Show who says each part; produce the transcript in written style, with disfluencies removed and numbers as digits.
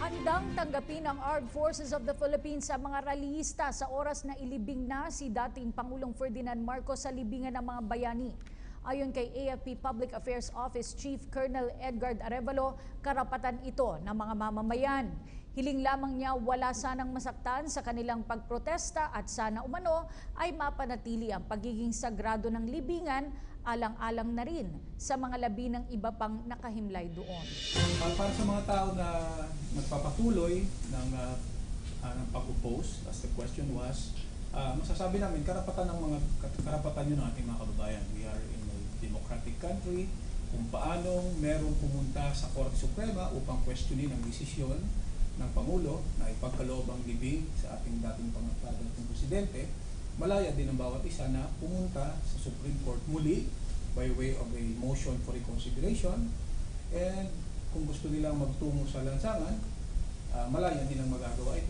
Speaker 1: Handang tanggapin ng Armed Forces of the Philippines sa mga rallyista sa oras na ilibing na si dating Pangulong Ferdinand Marcos sa libingan ng mga bayani. Ayon kay AFP Public Affairs Office Chief Colonel Edgard Arevalo, karapatan ito ng mga mamamayan. Hiling lamang niya wala sanang masaktan sa kanilang pagprotesta at sana umano ay mapanatili ang pagiging sagrado ng libingan, alang-alang na rin sa mga labi ng iba pang nakahimlay doon.
Speaker 2: Para sa mga tao na nagpapatuloy ng pag-oppose, as the question was, masasabi namin karapatan yun ng ating mga kababayan. We are in a democratic country. Kung paano merong pumunta sa Korte Suprema upang questionin ang desisyon ng Pangulo na ipagkaloob ang libing sa ating dating pangatating presidente, malaya din ang bawat isa na pumunta sa Supreme Court muli by way of a motion for reconsideration, and kung gusto nilang magtungo sa lansangan, malaya nilang magagawa ito.